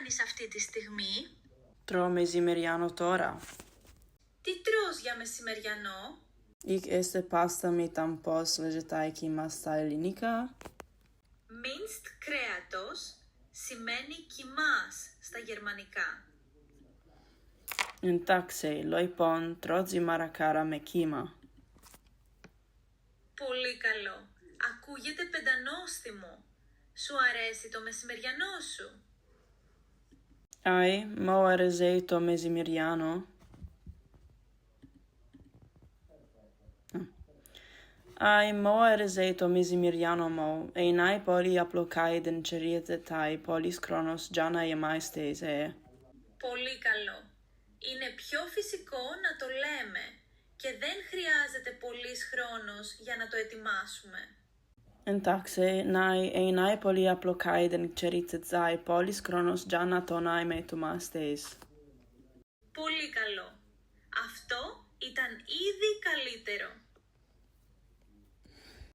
κάνεις αυτή τη στιγμή? Τρώω μεσημεριανό τώρα. Τι τρως για μεσημεριανό? Ik este pasta με tampos vegetaiky μας στα ελληνικά. Minced κρέατος σημαίνει κιμάς στα γερμανικά. Εντάξει, λοιπόν, τρώω μαρακάρα με κύμα. Πολύ καλό. Ακούγεται πεντανόστιμο. Σου αρέσει το μεσημεριανό σου? Ai, μου αρέσει το μεσημεριανό. Ai, μου αρέσει το μεσημεριανό μου. Εινai πολύ απλοκάει den τσεριετετάει πολύς χρόνος για να είμαστε. Πολύ καλό. Είναι πιο φυσικό να το λέμε και δεν χρειάζεται πολύς χρόνος για να το ετοιμάσουμε. Εντάξει, εινai πολύ απλοκάει den τσεριετετάει πολύς χρόνος για να το να είμαστε. Πολύ καλό. Αυτό ήταν ήδη καλή